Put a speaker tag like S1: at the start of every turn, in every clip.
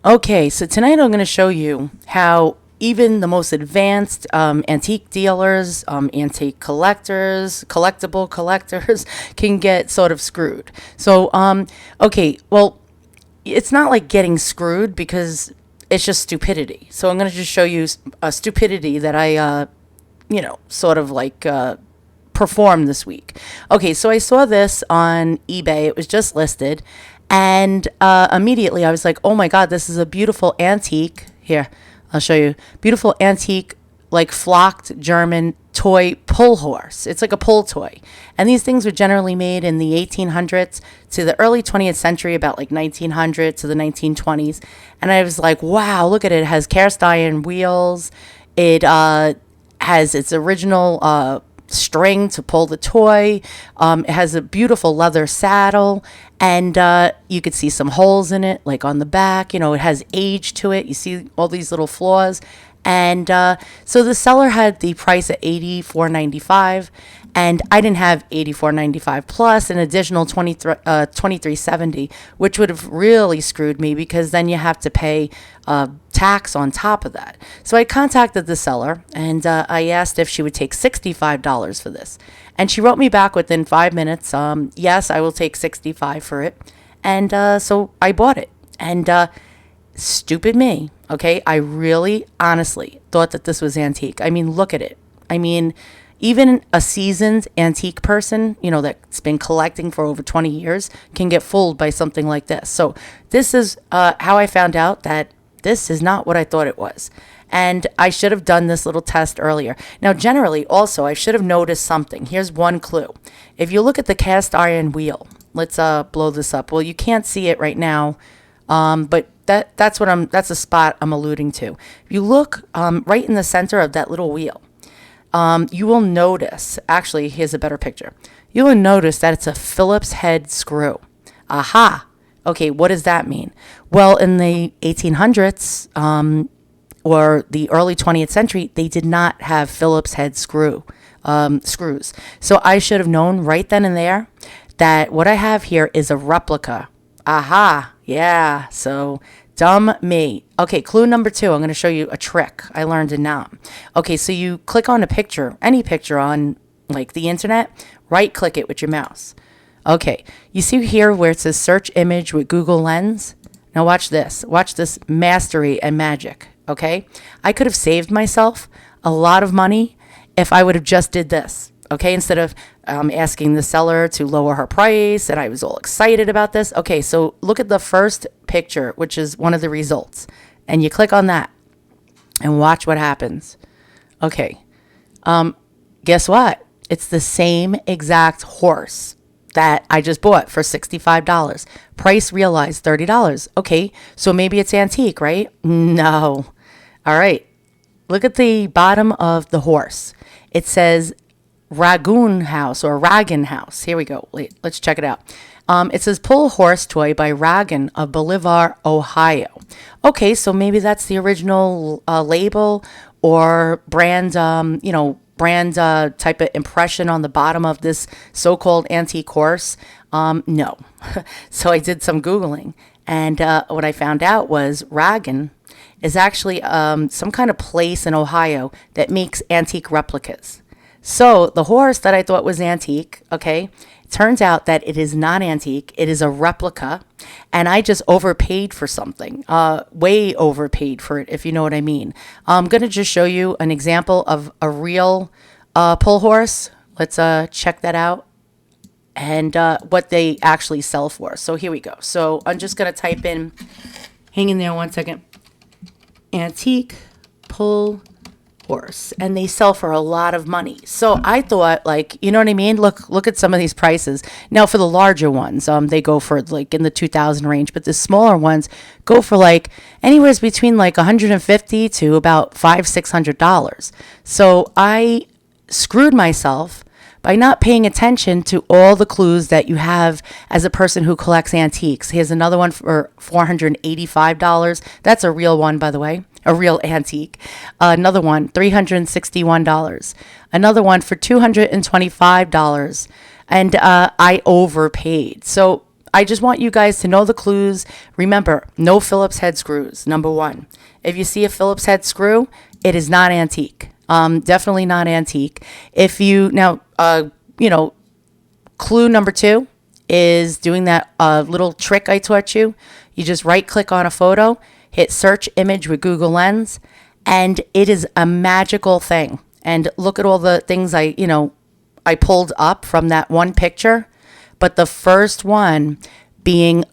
S1: Okay, so tonight I'm going to show you how even the most advanced antique dealers, antique collectors, collectible collectors can get sort of screwed. So, okay, well, it's not like getting screwed because it's just stupidity. So I'm going to just show you a stupidity that I sort of like performed this week. Okay, so I saw this on eBay. It was just listed. And immediately I was like, oh my God, this is a beautiful antique. Here, I'll show you. Beautiful antique, like flocked German toy pull horse. It's like a pull toy. And these things were generally made in the 1800s to the early 20th century, about like 1900 to the 1920s. And I was like, wow, look at it. It has cast iron wheels. It has its original string to pull the toy. It has a beautiful leather saddle, and you could see some holes in it, like on the back. You know, it has age to it. You see all these little flaws. And so the seller had the price at $84.95, and I didn't have $84.95 plus an additional $23.70, which would have really screwed me because then you have to pay tax on top of that. So I contacted the seller and I asked if she would take $65 for this, and she wrote me back within 5 minutes. Yes, I will take $65 for it, and so I bought it. And stupid me. Okay, I really honestly thought that this was antique. I mean, look at it. I mean, even a seasoned antique person, you know, that's been collecting for over 20 years can get fooled by something like this. So this is how I found out that this is not what I thought it was. And I should have done this little test earlier. Now, generally, also, I should have noticed something. Here's one clue. If you look at the cast iron wheel, let's blow this up. Well, you can't see it right now, but that's the spot I'm alluding to. If you look right in the center of that little wheel, you will notice, actually, here's a better picture. You will notice that it's a Phillips head screw. Aha. Okay, what does that mean? Well, in the 1800s or the early 20th century, they did not have Phillips head screws. So I should have known right then and there that what I have here is a replica. Aha. Yeah. So dumb me. Okay. Clue number 2. I'm going to show you a trick I learned in Nam. Okay. So you click on a picture, any picture on like the internet, right click it with your mouse. Okay. You see here where it says search image with Google Lens. Now watch this. Watch this mastery and magic. Okay. I could have saved myself a lot of money if I would have just did this. Okay, instead of asking the seller to lower her price, and I was all excited about this. Okay, so look at the first picture, which is one of the results, and you click on that and watch what happens. Okay, guess what? It's the same exact horse that I just bought for $65. Price realized $30. Okay, so maybe it's antique, right? No. All right, look at the bottom of the horse. It says Ragoon House or Ragan House. Here we go. Wait, let's check it out. It says pull horse toy by Ragan of Bolivar, Ohio. Okay, so maybe that's the original label or brand, brand type of impression on the bottom of this so-called antique horse. No. So I did some Googling, and what I found out was Ragan is actually some kind of place in Ohio that makes antique replicas. So the horse that I thought was antique, okay, turns out that it is not antique. It is a replica, and I just overpaid for something, way overpaid for it, if you know what I mean. I'm going to just show you an example of a real pull horse. Let's check that out and what they actually sell for. So here we go. So I'm just going to type in, hang in there 1 second, antique pull horse, and they sell for a lot of money. So I thought, like, you know what I mean? Look at some of these prices. Now for the larger ones, they go for like in the 2000 range, but the smaller ones go for like anywhere between like 150 to about $500-600. So I screwed myself by not paying attention to all the clues that you have as a person who collects antiques. Here's another one for $485. That's a real one, by the way, a real antique. Another one, $361. Another one for $225. And I overpaid. So I just want you guys to know the clues. Remember, no Phillips head screws, number one. If you see a Phillips head screw, it is not antique. Definitely not antique. If you, now, clue number two is doing that little trick I taught you. You just right click on a photo, hit search image with Google Lens, and it is a magical thing. And look at all the things I pulled up from that one picture, but the first one being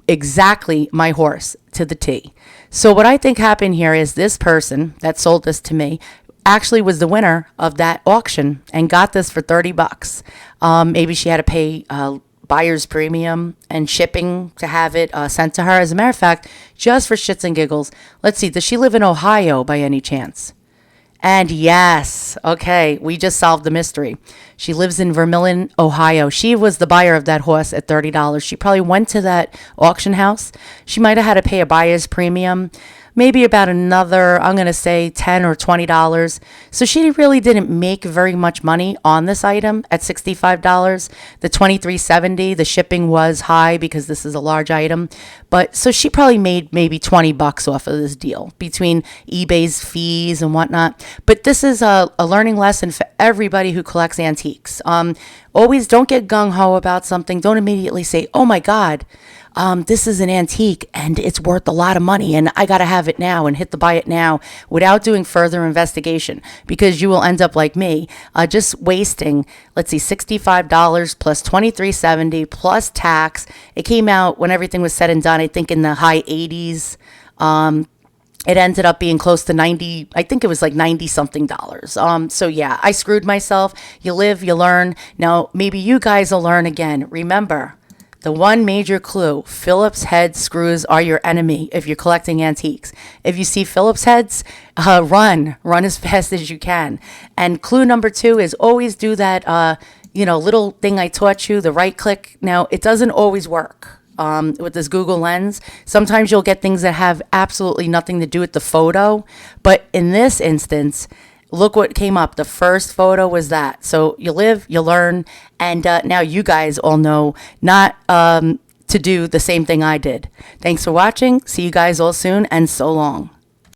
S1: exactly my horse to the T. So what I think happened here is this person that sold this to me actually was the winner of that auction and got this for $30. Maybe she had to pay buyer's premium and shipping to have it sent to her. As a matter of fact, just for shits and giggles, let's see, does she live in Ohio by any chance? And yes, okay, we just solved the mystery. She lives in Vermillion, Ohio. She was the buyer of that horse at $30. She probably went to that auction house. She might have had to pay a buyer's premium, maybe about another, I'm going to say $10 or $20. So she really didn't make very much money on this item at $65. The $23.70, the shipping was high because this is a large item. But so she probably made maybe $20 off of this deal between eBay's fees and whatnot. But this is a learning lesson for everybody who collects antiques. Always don't get gung-ho about something. Don't immediately say, oh my God, this is an antique and it's worth a lot of money and I got to have it now and hit the buy it now without doing further investigation, because you will end up like me, just wasting, let's see, $65 plus $23.70 plus tax. It came out when everything was said and done, I think in the high 80s. It ended up being close to 90, I think it was like 90 something dollars. So yeah, I screwed myself. You live, you learn. Now, maybe you guys will learn again. Remember, the one major clue, Phillips head screws are your enemy if you're collecting antiques. If you see Phillips heads, run as fast as you can. And clue number two is always do that, little thing I taught you, the right click. Now, it doesn't always work. With this Google Lens, sometimes you'll get things that have absolutely nothing to do with the photo. But in this instance, look what came up. The first photo was that. So you live, you learn, and now you guys all know not to do the same thing I did. Thanks for watching. See you guys all soon, and so long.